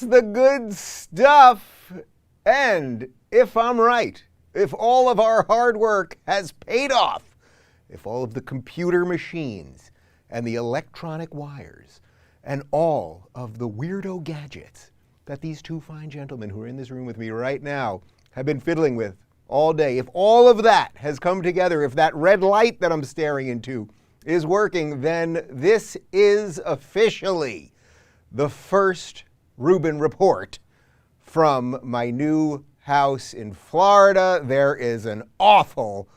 the good stuff. And if I'm right, if all of our hard work has paid off, if all of the computer machines and the electronic wires and all of the weirdo gadgets that these two fine gentlemen who are in this room with me right now have been fiddling with all day, if all of that has come together, if that red light that I'm staring into is working, then this is officially the first Rubin Report from my new house in Florida. There is an awful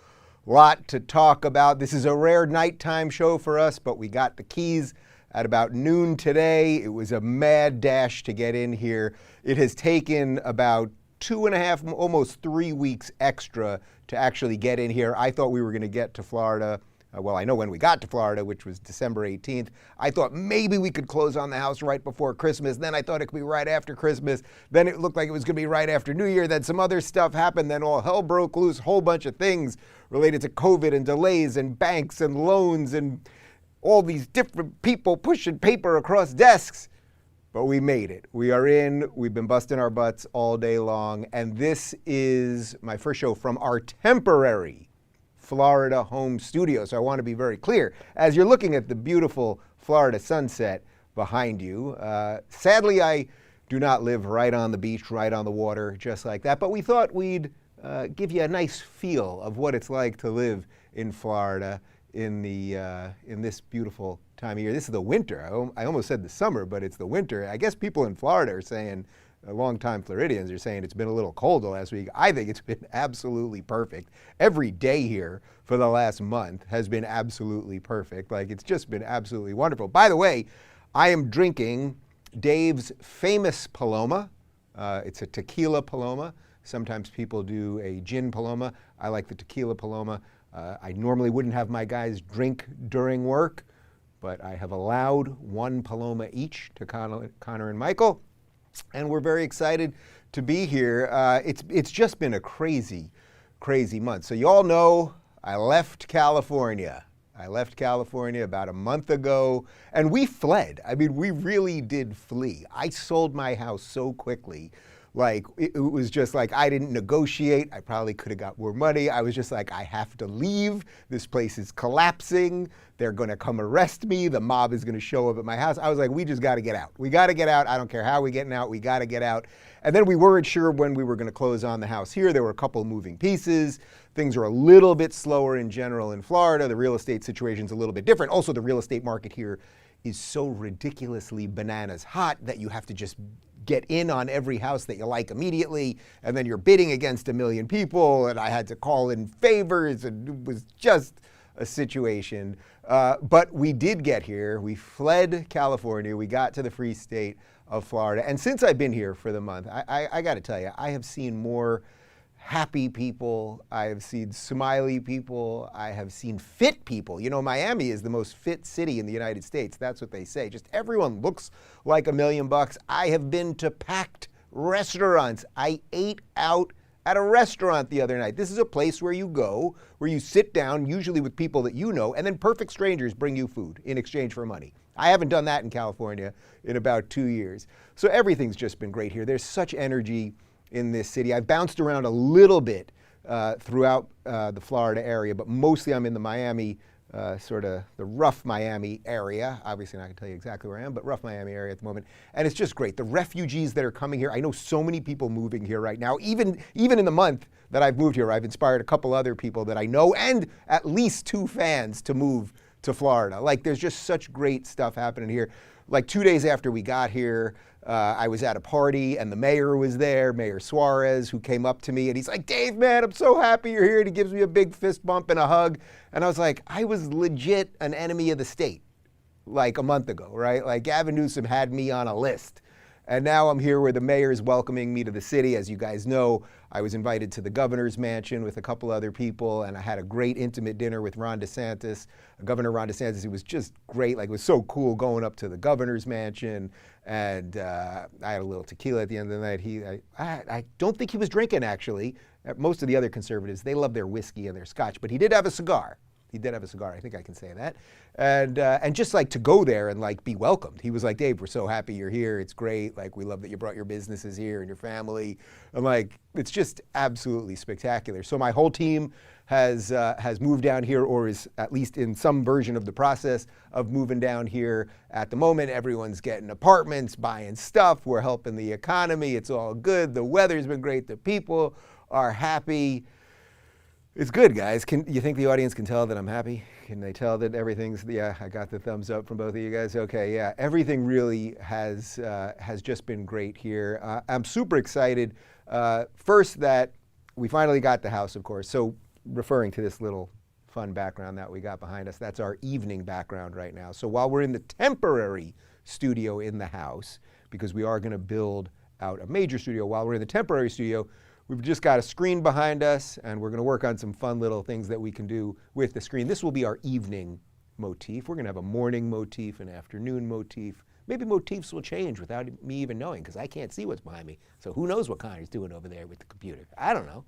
lot to talk about. This is a rare nighttime show for us, but we got the keys at about noon today. It was a mad dash to get in here. It has taken about 2.5, almost 3 weeks extra to actually get in here. I thought we were going to get to Florida. Well, I know when we got to Florida, which was December 18th, I thought maybe we could close on the house right before Christmas. Then I thought it could be right after Christmas. Then it looked like it was going to be right after New Year. Then some other stuff happened. Then all hell broke loose, whole bunch of things related to COVID and delays and banks and loans and all these different people pushing paper across desks. But we made it. We are in. We've been busting our butts all day long. And this is my first show from our temporary Florida home studio. So I want to be very clear. As you're looking at the beautiful Florida sunset behind you, sadly, I do not live right on the beach, right on the water, just like that. But we thought we'd give you a nice feel of what it's like to live in Florida in this beautiful time of year. This is the winter. I almost said the summer, but it's the winter. I guess people in Florida are saying, longtime Floridians are saying it's been a little cold the last week. I think it's been absolutely perfect. Every day here for the last month has been absolutely perfect. Like, it's just been absolutely wonderful. By the way, I am drinking Dave's famous Paloma. It's a tequila Paloma. Sometimes people do a gin Paloma. I like the tequila Paloma. I normally wouldn't have my guys drink during work, but I have allowed one Paloma each to Connor and Michael. And we're very excited to be here. It's just been a crazy, crazy month. So you all know I left California. I left California about a month ago, and we fled. I mean, we really did flee. I sold my house so quickly. Like, it was just like, I didn't negotiate. I probably could have got more money. I was just like, I have to leave. This place is collapsing. They're going to come arrest me. The mob is going to show up at my house. I was like, we just got to get out. We got to get out. I don't care how we're getting out. We got to get out. And then we weren't sure when we were going to close on the house here. There were a couple of moving pieces. Things are a little bit slower in general in Florida. The real estate situation's a little bit different. Also, the real estate market here is so ridiculously bananas hot that you have to just get in on every house that you like immediately, and then you're bidding against 1 million people, and I had to call in favors, and it was just a situation. But we did get here. We fled California. We got to the free state of Florida. And since I've been here for the month, I got to tell you, I have seen more happy people. I have seen smiley people. I have seen fit people. You know, Miami is the most fit city in the United States. That's what they say. Just everyone looks like $1 million. I have been to packed restaurants. I ate out at a restaurant the other night. This is a place where you go, where you sit down, usually with people that you know, and then perfect strangers bring you food in exchange for money. I haven't done that in California in about 2 years. So everything's just been great here. There's such energy in this city. I've bounced around a little bit throughout the Florida area, but mostly I'm in the Miami, sort of the rough Miami area. Obviously not going to tell you exactly where I am, but rough Miami area at the moment. And it's just great. The refugees that are coming here, I know so many people moving here right now. Even in the month that I've moved here, I've inspired a couple other people that I know and at least 2 fans to move to Florida. Like, there's just such great stuff happening here. Like 2 days after we got here, I was at a party and the mayor was there, Mayor Suarez, who came up to me and he's like, Dave, man, I'm so happy you're here. And he gives me a big fist bump and a hug. And I was like, I was legit an enemy of the state like a month ago, right? Like, Gavin Newsom had me on a list. And now I'm here where the mayor is welcoming me to the city. As you guys know, I was invited to the governor's mansion with a couple other people, and I had a great intimate dinner with Ron DeSantis. Governor Ron DeSantis, it was just great. Like, it was so cool going up to the governor's mansion, and I had a little tequila at the end of the night. I don't think he was drinking, actually. Most of the other conservatives, they love their whiskey and their scotch, but he did have a cigar. He did have a cigar. I think I can say that. And just like to go there and like be welcomed. He was like, Dave, we're so happy you're here. It's great. Like, we love that you brought your businesses here and your family. I'm like, it's just absolutely spectacular. So my whole team has moved down here, or is at least in some version of the process of moving down here at the moment. Everyone's getting apartments, buying stuff. We're helping the economy. It's all good. The weather's been great. The people are happy. It's good, guys. Can you think the audience can tell that I'm happy? Can they tell that everything's, yeah, I got the thumbs up from both of you guys. Okay, yeah, everything really has just been great here. I'm super excited. First, that we finally got the house, of course. So referring to this little fun background that we got behind us, that's our evening background right now. So while we're in the temporary studio in the house, because we are going to build out a major studio, while we're in the temporary studio, we've just got a screen behind us, and we're going to work on some fun little things that we can do with the screen. This will be our evening motif. We're going to have a morning motif, an afternoon motif. Maybe motifs will change without me even knowing, because I can't see what's behind me. So who knows what Connor's doing over there with the computer? I don't know.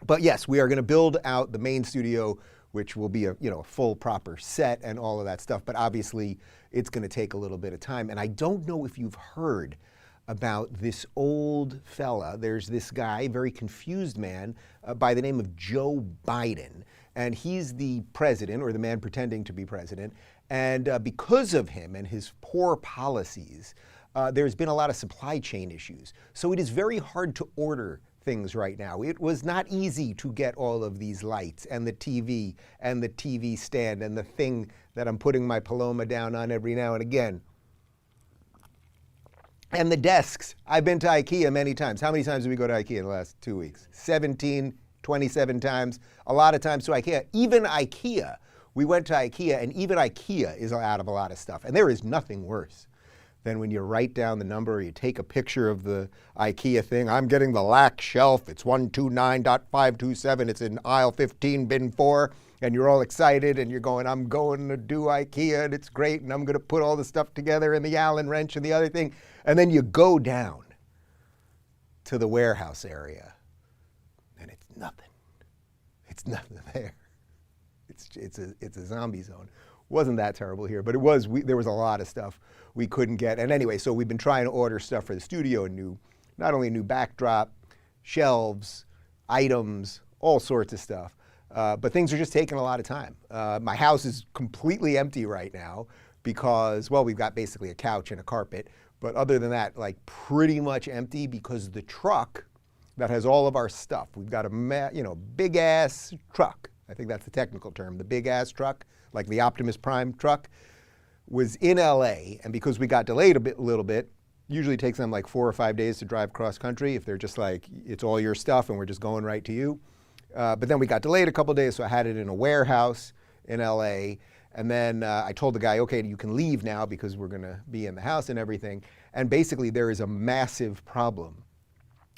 But yes, we are going to build out the main studio, which will be a full proper set and all of that stuff. But obviously, it's going to take a little bit of time. And I don't know if you've heard about this old fella. There's this guy, very confused man, by the name of Joe Biden. And he's the president, or the man pretending to be president. And because of him and his poor policies, there's been a lot of supply chain issues. So it is very hard to order things right now. It was not easy to get all of these lights and the TV stand and the thing that I'm putting my Paloma down on every now and again. And the desks. I've been to IKEA many times. How many times did we go to IKEA in the last 2 weeks? 17, 27 times. A lot of times to IKEA. Even IKEA, we went to IKEA, and even IKEA is out of a lot of stuff. And there is nothing worse than when you write down the number, or you take a picture of the IKEA thing. I'm getting the lac shelf. It's 129.527. It's in aisle 15, bin 4. And you're all excited, and you're going, I'm going to do IKEA, and it's great, and I'm going to put all the stuff together, and the Allen wrench and the other thing. And then you go down to the warehouse area, and it's nothing. It's nothing there. It's a zombie zone. Wasn't that terrible here, but it was. There was a lot of stuff we couldn't get. And anyway, so we've been trying to order stuff for the studio, not only a new backdrop, shelves, items, all sorts of stuff. But things are just taking a lot of time. My house is completely empty right now because, well, we've got basically a couch and a carpet. But other than that, like pretty much empty, because the truck that has all of our stuff, we've got a big ass truck. I think that's the technical term, the big ass truck, like the Optimus Prime truck, was in LA. And because we got delayed a little bit, usually takes them like 4 or 5 days to drive cross country if they're just like, it's all your stuff and we're just going right to you. But then we got delayed a couple days, so I had it in a warehouse in LA. And then I told the guy, okay, you can leave now because we're going to be in the house and everything. And basically, there is a massive problem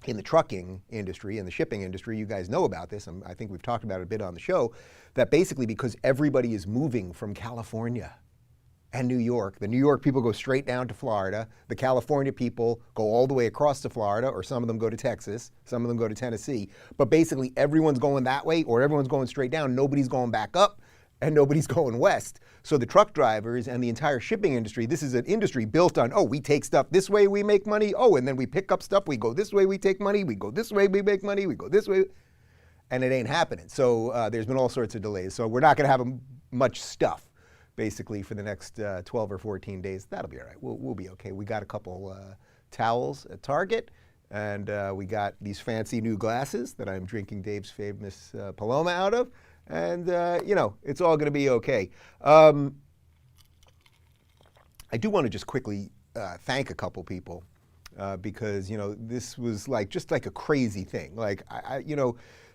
in the trucking industry, in the shipping industry. You guys know about this. I think we've talked about it a bit on the show, that basically because everybody is moving from California and New York. The New York people go straight down to Florida. The California people go all the way across to Florida, or some of them go to Texas, some of them go to Tennessee. But basically everyone's going that way, or everyone's going straight down. Nobody's going back up, and nobody's going west. So the truck drivers and the entire shipping industry, this is an industry built on, oh, we take stuff this way, we make money. Oh, and then we pick up stuff, we go this way, we take money. We go this way, we make money. We go this way. And it ain't happening. So there's been all sorts of delays. So we're not going to have much stuff basically for the next 12 or 14 days. That'll be all right. We'll be okay. We got a couple towels at Target, and we got these fancy new glasses that I'm drinking Dave's famous Paloma out of, and it's all going to be okay. I do want to just quickly thank a couple people because this was just like a crazy thing. Like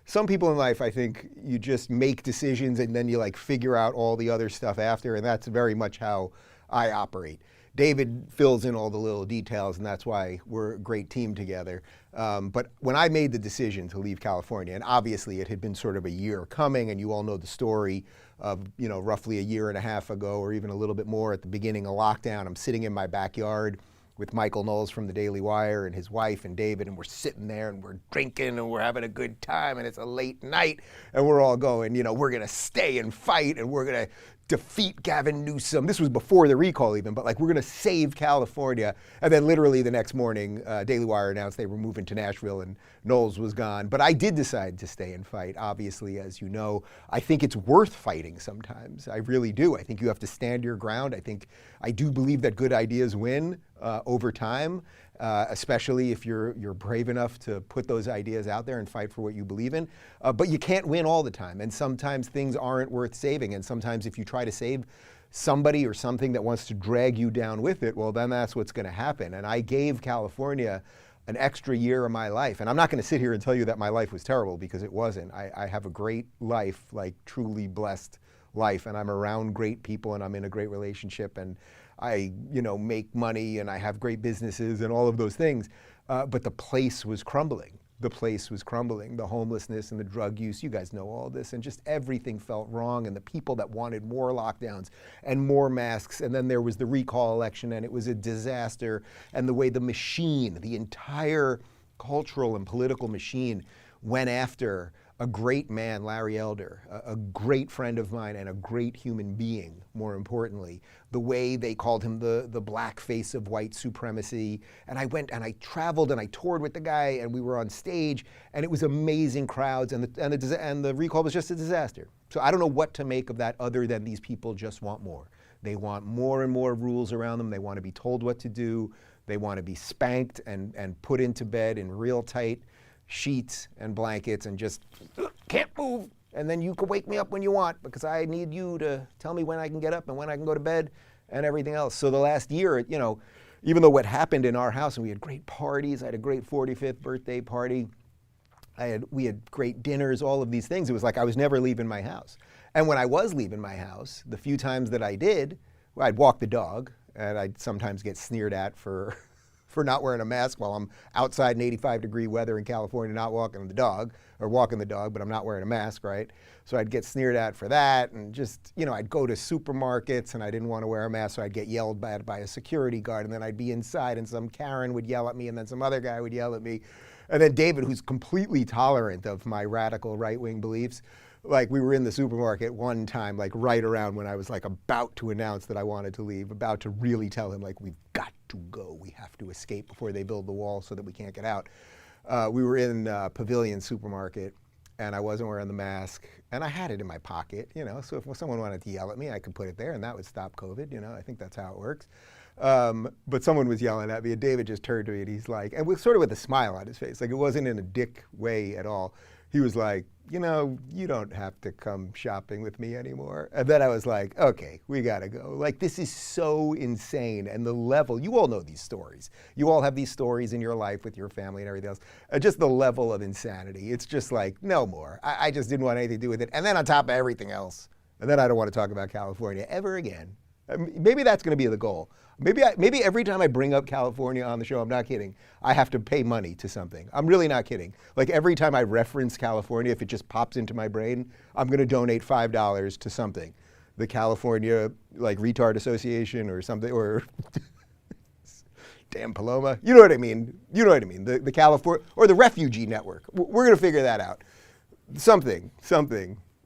some people in life, I think you just make decisions and then you figure out all the other stuff after, and that's very much how I operate. David fills in all the little details, and that's why we're a great team together. But when I made the decision to leave California, and obviously it had been sort of a year coming, and you all know the story of, roughly a year and a half ago, or even a little bit more at the beginning of lockdown, I'm sitting in my backyard with Michael Knowles from the Daily Wire and his wife and David, and we're sitting there and we're drinking and we're having a good time, and it's a late night, and we're all going, we're going to stay and fight, and we're going to defeat Gavin Newsom. This was before the recall even, but like, we're going to save California. And then literally the next morning, Daily Wire announced they were moving to Nashville and Knowles was gone. But I did decide to stay and fight, obviously, as you know. I think it's worth fighting sometimes. I really do. I think you have to stand your ground. I do believe that good ideas win over time, especially if you're brave enough to put those ideas out there and fight for what you believe in. But you can't win all the time. And sometimes things aren't worth saving. And sometimes if you try to save somebody or something that wants to drag you down with it, well, then that's what's going to happen. And I gave California an extra year of my life. And I'm not going to sit here and tell you that my life was terrible, because it wasn't. I have a great life, like truly blessed life. And I'm around great people, and I'm in a great relationship, and I, make money, and I have great businesses and all of those things. But the place was crumbling. The place was crumbling. The homelessness and the drug use, you guys know all this, and just everything felt wrong, and the people that wanted more lockdowns and more masks, and then there was the recall election, and it was a disaster, and the way the machine, the entire cultural and political machine went after a great man, Larry Elder, a great friend of mine and a great human being, more importantly. The way they called him the black face of white supremacy. And I went and I traveled and I toured with the guy, and we were on stage, and it was amazing crowds, and the recall was just a disaster. So I don't know what to make of that, other than these people just want more. They want more and more rules around them. They want to be told what to do. They want to be spanked and put into bed in real tight sheets and blankets and just can't move. And then you can wake me up when you want, because I need you to tell me when I can get up and when I can go to bed and everything else. So the last year, even though what happened in our house, and we had great parties, I had a great 45th birthday party, we had great dinners, all of these things. It was like I was never leaving my house. And when I was leaving my house, the few times that I did, I'd walk the dog, and I'd sometimes get sneered at for not wearing a mask while I'm outside in 85-degree weather in California, not walking the dog, but I'm not wearing a mask, right? So I'd get sneered at for that, and just, I'd go to supermarkets and I didn't want to wear a mask, so I'd get yelled at by a security guard, and then I'd be inside and some Karen would yell at me, and then some other guy would yell at me. And then David, who's completely tolerant of my radical right-wing beliefs, like, we were in the supermarket one time, like right around when I was like about to announce that I wanted to leave, about to really tell him, like, we've got to go. We have to escape before they build the wall so that we can't get out. We were in Pavilion Supermarket, and I wasn't wearing the mask, and I had it in my pocket, so if someone wanted to yell at me, I could put it there, and that would stop COVID, I think that's how it works. But someone was yelling at me, and David just turned to me, and he's like, and sort of with a smile on his face, like, it wasn't in a dick way at all. He was like, you don't have to come shopping with me anymore. And then I was like, okay, we gotta go. Like, this is so insane. And the level, you all know these stories. You all have these stories in your life with your family and everything else. Just the level of insanity. It's just like, no more. I just didn't want anything to do with it. And then on top of everything else, and then I don't want to talk about California ever again. Maybe that's gonna be the goal. Maybe every time I bring up California on the show, I'm not kidding, I have to pay money to something. I'm really not kidding. Like, every time I reference California, if it just pops into my brain, I'm gonna donate $5 to something. The California, like, Retard Association or something, or damn Paloma. You know what I mean. The California, or the Refugee Network. We're gonna figure that out. Something.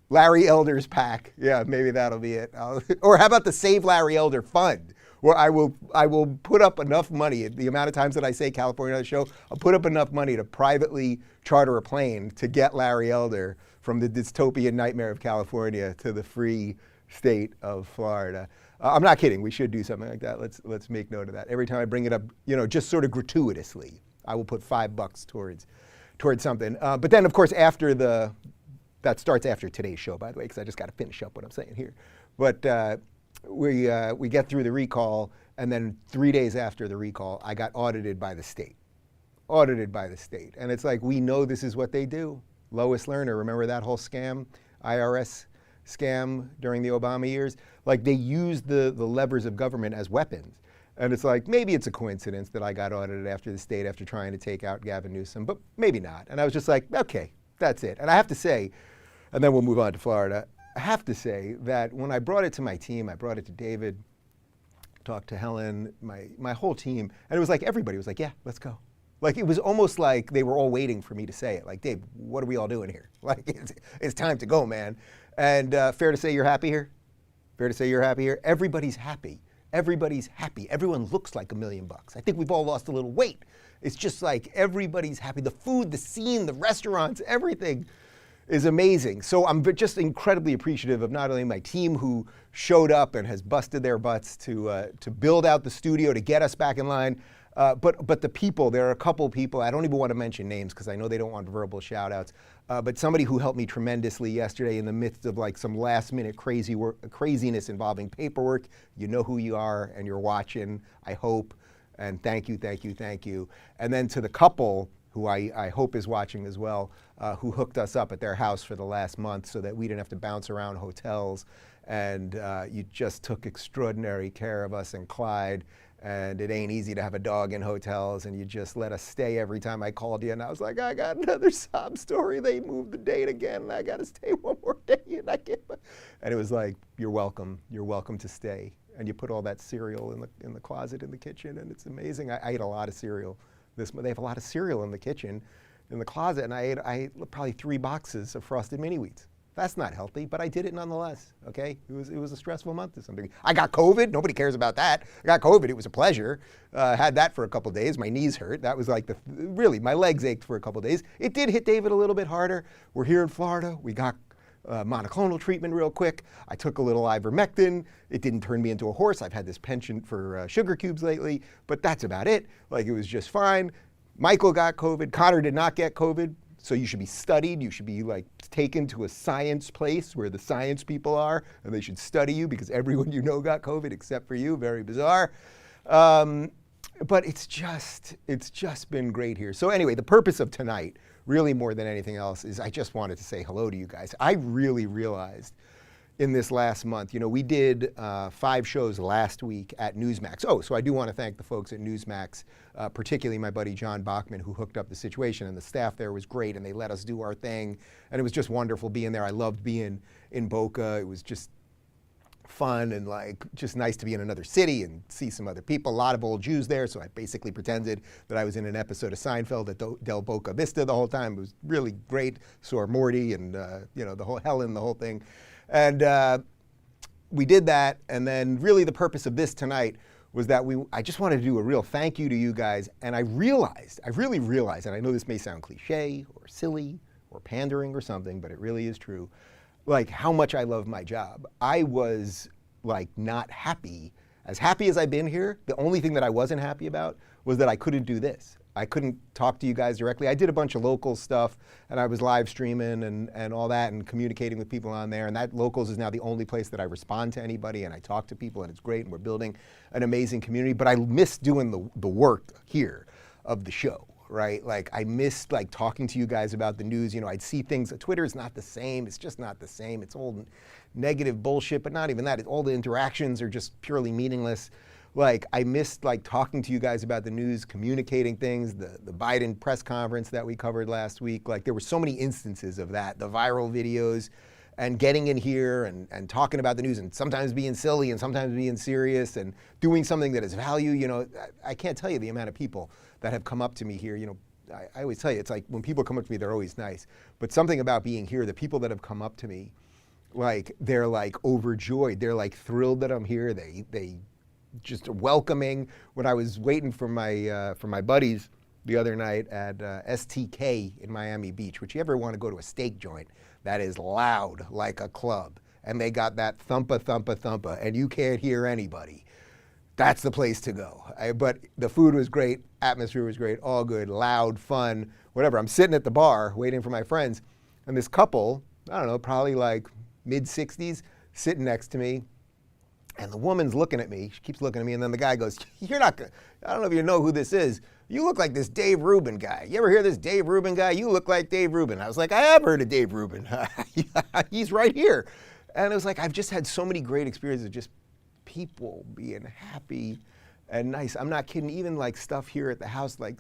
Larry Elder's PAC. Yeah, maybe that'll be it. Or how about the Save Larry Elder Fund? Where I will put up enough money, the amount of times that I say California on the show, I'll put up enough money to privately charter a plane to get Larry Elder from the dystopian nightmare of California to the free state of Florida. I'm not kidding, we should do something like that. Let's make note of that. Every time I bring it up, just sort of gratuitously, I will put $5 towards something. But then, of course, that starts after today's show, by the way, because I just got to finish up what I'm saying here. But we get through the recall, and then 3 days after the recall, I got audited by the state. And it's like, we know this is what they do. Lois Lerner, remember that whole scam, IRS scam during the Obama years? Like, they used the levers of government as weapons. And it's like, maybe it's a coincidence that I got audited after the state after trying to take out Gavin Newsom, but maybe not. And I was just like, okay, that's it. And I have to say, and then we'll move on to Florida, I have to say that when I brought it to my team, I brought it to David, talked to Helen, my whole team, and it was like everybody was like, yeah, let's go. Like it was almost like they were all waiting for me to say it. Like, Dave, what are we all doing here? Like it's time to go, man. And fair to say you're happy here? Fair to say you're happy here? Everybody's happy. Everybody's happy. Everyone looks like $1 million. I think we've all lost a little weight. It's just like everybody's happy. The food, the scene, the restaurants, everything is amazing. So I'm just incredibly appreciative of not only my team who showed up and has busted their butts to build out the studio, to get us back in line, but the people. There are a couple people, I don't even want to mention names because I know they don't want verbal shout outs, but somebody who helped me tremendously yesterday in the midst of like some last minute craziness involving paperwork. You know who you are and you're watching, I hope, and thank you, thank you, thank you. And then to the couple who I hope is watching as well, who hooked us up at their house for the last month so that we didn't have to bounce around hotels. And you just took extraordinary care of us and Clyde. And it ain't easy to have a dog in hotels, and you just let us stay every time I called you. And I was like, I got another sob story. They moved the date again, and I got to stay one more day. And it was like, you're welcome. You're welcome to stay. And you put all that cereal in the closet in the kitchen, and it's amazing. I ate a lot of cereal. They have a lot of cereal in the kitchen, in the closet, and I ate probably 3 boxes of Frosted Mini Wheats. That's not healthy, but I did it nonetheless, okay? It was a stressful month to some degree. I got COVID, nobody cares about that. I got COVID, it was a pleasure. Had that for a couple days, my knees hurt. That was like really, my legs ached for a couple days. It did hit David a little bit harder. We're here in Florida, we got monoclonal treatment real quick. I took a little ivermectin. It didn't turn me into a horse. I've had this penchant for sugar cubes lately, but that's about it. Like it was just fine. Michael got COVID, Connor did not get COVID. So you should be studied, you should be like taken to a science place where the science people are, and they should study you because everyone you know got COVID except for you, very bizarre. But it's just been great here. So anyway, the purpose of tonight, really more than anything else, is I just wanted to say hello to you guys. I really realized in this last month, you know, we did 5 shows last week at Newsmax. Oh, so I do want to thank the folks at Newsmax, particularly my buddy John Bachman, who hooked up the situation, and the staff there was great, and they let us do our thing, and it was just wonderful being there. I loved being in Boca. It was just fun and like just nice to be in another city and see some other people. A lot of old Jews there, so I basically pretended that I was in an episode of Seinfeld at Del Boca Vista the whole time. It was really great. Saw Morty and you know, the whole Helen, the whole thing. And we did that, and then really the purpose of this tonight was that I just wanted to do a real thank you to you guys, and I really realized, and I know this may sound cliche or silly or pandering or something, but it really is true, like how much I love my job. I was like not happy. As happy as I've been here, the only thing that I wasn't happy about was that I couldn't do this. I couldn't talk to you guys directly. I did a bunch of local stuff, and I was live streaming and all that and communicating with people on there, and that Locals is now the only place that I respond to anybody, and I talk to people, and it's great, and we're building an amazing community, but I miss doing the work here of the show, right? Like I missed like talking to you guys about the news. You know, I'd see things, Twitter is not the same, it's just not the same. It's old negative bullshit, but not even that. All the interactions are just purely meaningless. Like I missed like talking to you guys about the news, communicating things, the Biden press conference that we covered last week. Like there were so many instances of that, the viral videos and getting in here and talking about the news and sometimes being silly and sometimes being serious and doing something that has value. You know, I can't tell you the amount of people that have come up to me here. You know, I always tell you, it's like when people come up to me, they're always nice. But something about being here, the people that have come up to me, like they're like overjoyed. They're like thrilled that I'm here. They just welcoming. When I was waiting for my buddies the other night at STK in Miami Beach, which you ever want to go to a steak joint that is loud like a club, and they got that thumpa, thumpa, thumpa, and you can't hear anybody, that's the place to go. But the food was great, atmosphere was great, all good, loud, fun, whatever. I'm sitting at the bar waiting for my friends, and this couple, I don't know, probably like mid-60s, sitting next to me. And the woman's looking at me, she keeps looking at me, and then the guy goes, you're not gonna, I don't know if you know who this is. You look like this Dave Rubin guy. You ever hear this Dave Rubin guy? You look like Dave Rubin. I was like, I have heard of Dave Rubin. He's right here. And it was like, I've just had so many great experiences of just people being happy and nice. I'm not kidding, even like stuff here at the house, like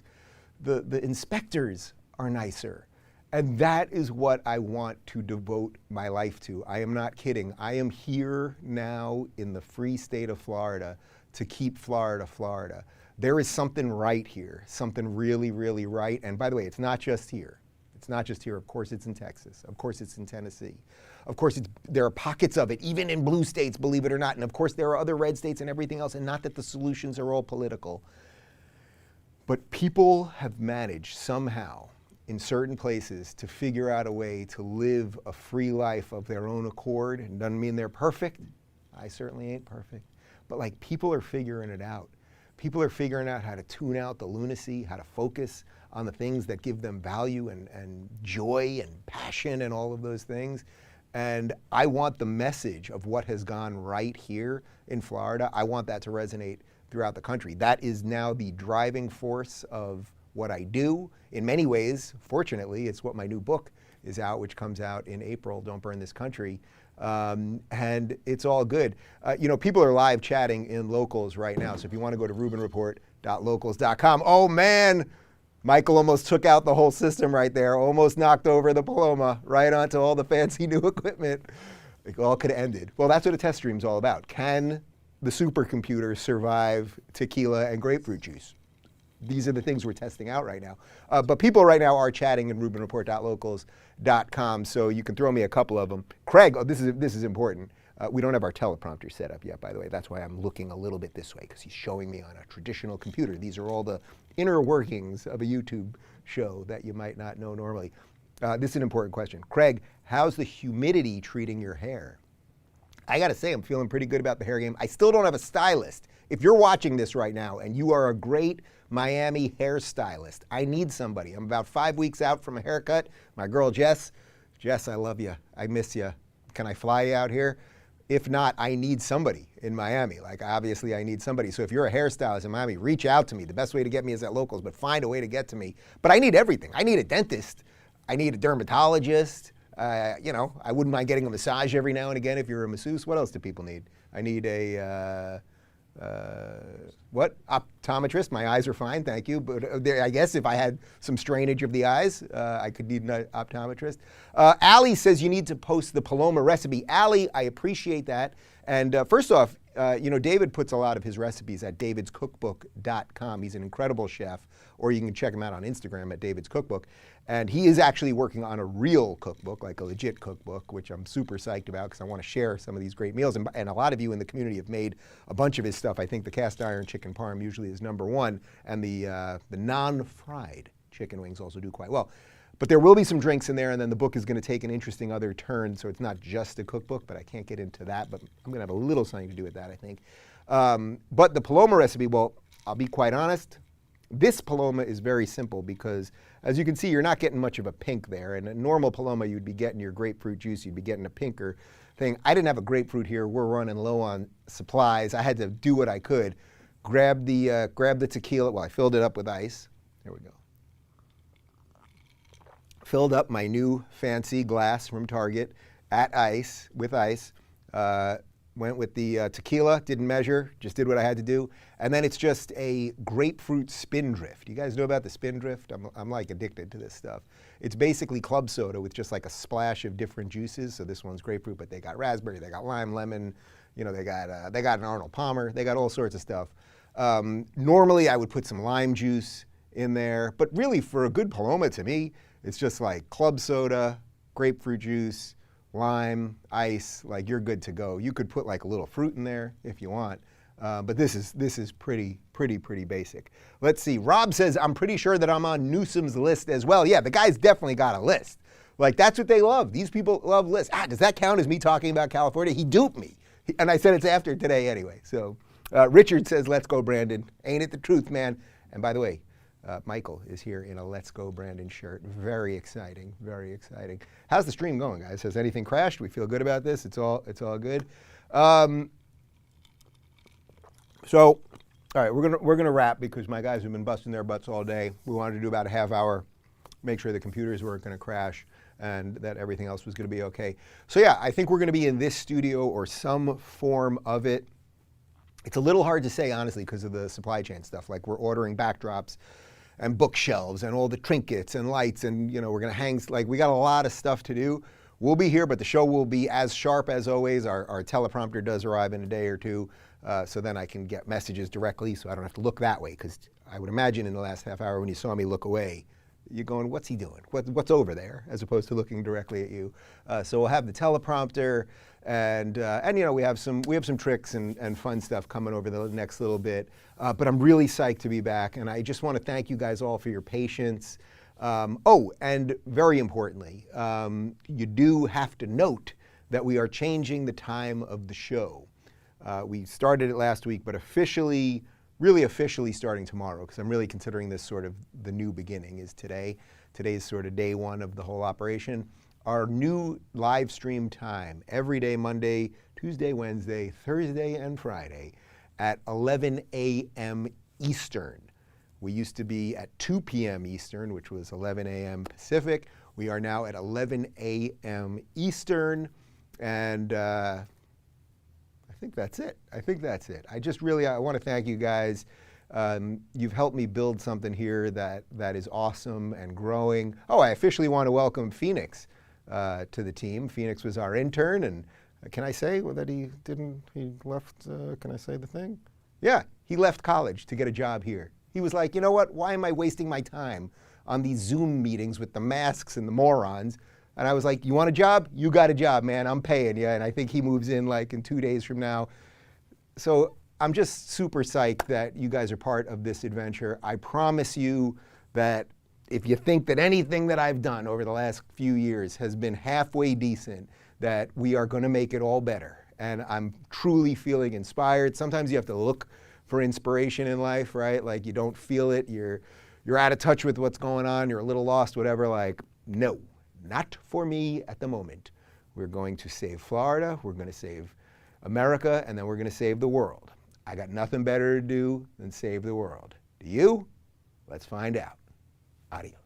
the inspectors are nicer. And that is what I want to devote my life to. I am not kidding. I am here now in the free state of Florida to keep Florida, Florida. There is something right here, something really, really right. And by the way, it's not just here. It's not just here. Of course, it's in Texas. Of course, it's in Tennessee. Of course, there are pockets of it, even in blue states, believe it or not. And of course, there are other red states and everything else. And not that the solutions are all political. But people have managed somehow in certain places to figure out a way to live a free life of their own accord. It doesn't mean they're perfect. I certainly ain't perfect. But like, people are figuring it out. People are figuring out how to tune out the lunacy, how to focus on the things that give them value and joy and passion and all of those things. And I want the message of what has gone right here in Florida, I want that to resonate throughout the country. That is now the driving force of what I do. In many ways, fortunately, it's what my new book is out, which comes out in April, Don't Burn This Country. And it's all good. You know, people are live chatting in Locals right now. So if you want to go to rubinreport.locals.com. Oh man, Michael almost took out the whole system right there. Almost knocked over the Paloma right onto all the fancy new equipment. It all could have ended. Well, that's what a test stream's all about. Can the supercomputer survive tequila and grapefruit juice? These are the things we're testing out right now. But people right now are chatting in rubinreport.locals.com, so you can throw me a couple of them. Craig, oh, this is important. We don't have our teleprompter set up yet, by the way. That's why I'm looking a little bit this way, because he's showing me on a traditional computer. These are all the inner workings of a YouTube show that you might not know normally. This is an important question. Craig, how's the humidity treating your hair? I gotta say, I'm feeling pretty good about the hair game. I still don't have a stylist. If you're watching this right now and you are a great Miami hairstylist, I need somebody. I'm about 5 weeks out from a haircut. My girl Jess, I love you. I miss you. Can I fly you out here? If not, I need somebody in Miami. Like, obviously I need somebody. So if you're a hairstylist in Miami, reach out to me. The best way to get me is at Locals, but find a way to get to me. But I need everything. I need a dentist. I need a dermatologist. You know, I wouldn't mind getting a massage every now and again if you're a masseuse. What else do people need? I need a, optometrist. My eyes are fine, thank you. But I guess if I had some strainage of the eyes, I could need an optometrist. Allie says you need to post the Paloma recipe. Allie, I appreciate that. And first off, you know, David puts a lot of his recipes at davidscookbook.com. He's an incredible chef, or you can check him out on Instagram at David's Cookbook. And he is actually working on a real cookbook, like a legit cookbook, which I'm super psyched about because I want to share some of these great meals. And a lot of you in the community have made a bunch of his stuff. I think the cast iron chicken parm usually is #1, and the non-fried chicken wings also do quite well. But there will be some drinks in there, and then the book is going to take an interesting other turn, so it's not just a cookbook, but I can't get into that. But I'm going to have a little something to do with that, I think. But the Paloma recipe, well, I'll be quite honest. This Paloma is very simple because, as you can see, you're not getting much of a pink there. And a normal Paloma, you'd be getting your grapefruit juice, you'd be getting a pinker thing. I didn't have a grapefruit here. We're running low on supplies. I had to do what I could. Grab the tequila. Well, I filled it up with ice. There we go. Filled up my new fancy glass from Target with ice. Went with the tequila, didn't measure, just did what I had to do. And then it's just a grapefruit spindrift. You guys know about the spindrift? I'm like addicted to this stuff. It's basically club soda with just like a splash of different juices. So this one's grapefruit, but they got raspberry, they got lime, lemon, you know, they got an Arnold Palmer, they got all sorts of stuff. Normally I would put some lime juice in there, but really for a good Paloma to me, it's just like club soda, grapefruit juice, lime, ice, like you're good to go. You could put like a little fruit in there if you want, but this is pretty basic. Let's see, Rob says, I'm pretty sure that I'm on Newsom's list as well. Yeah, the guy's definitely got a list. Like, that's what they love. These people love lists. Does that count as me talking about California? He duped me. And I said it's after today anyway. So Richard says, let's go, Brandon. Ain't it the truth, man? And by the way, Michael is here in a Let's Go Brandon shirt. Very exciting, very exciting. How's the stream going, guys? Has anything crashed? We feel good about this? It's all good. So, all right, we're gonna wrap because my guys have been busting their butts all day. We wanted to do about a half hour, make sure the computers weren't gonna crash and that everything else was gonna be okay. So yeah, I think we're gonna be in this studio or some form of it. It's a little hard to say, honestly, because of the supply chain stuff. Like, we're ordering backdrops and bookshelves and all the trinkets and lights, and you know, we're gonna hang, like, we got a lot of stuff to do. we'll be here, but the show will be as sharp as always. Our teleprompter does arrive in a day or two, so then I can get messages directly so I don't have to look that way, because I would imagine in the last half hour when you saw me look away, you're going, what's he doing? What's over there? As opposed to looking directly at you. So we'll have the teleprompter, and you know, we have some tricks and fun stuff coming over the next little bit. But I'm really psyched to be back, and I just want to thank you guys all for your patience. Oh, and very importantly, you do have to note that we are changing the time of the show. We started it last week, but officially, really officially starting tomorrow, because I'm really considering this sort of the new beginning is today. Today's sort of day one of the whole operation. Our new live stream time, every day, Monday, Tuesday, Wednesday, Thursday, and Friday at 11 a.m. Eastern. We used to be at 2 p.m. Eastern, which was 11 a.m. Pacific. We are now at 11 a.m. Eastern, and I think that's it. I think that's it. I want to thank you guys. You've helped me build something here that is awesome and growing. Oh, I officially want to welcome Phoenix to the team. Phoenix was our intern, and can I say that he left, can I say the thing? Yeah, he left college to get a job here. He was like, you know what, why am I wasting my time on these Zoom meetings with the masks and the morons? And I was like, you want a job? You got a job, man. I'm paying you. And I think he moves in like in 2 days from now. So I'm just super psyched that you guys are part of this adventure. I promise you that if you think that anything that I've done over the last few years has been halfway decent, that we are going to make it all better. And I'm truly feeling inspired. Sometimes you have to look for inspiration in life, right? Like you don't feel it. You're out of touch with what's going on. You're a little lost, whatever. Like, no. Not for me at the moment. We're going to save Florida, we're going to save America, and then we're going to save the world. I got nothing better to do than save the world. Do you? Let's find out. Adios.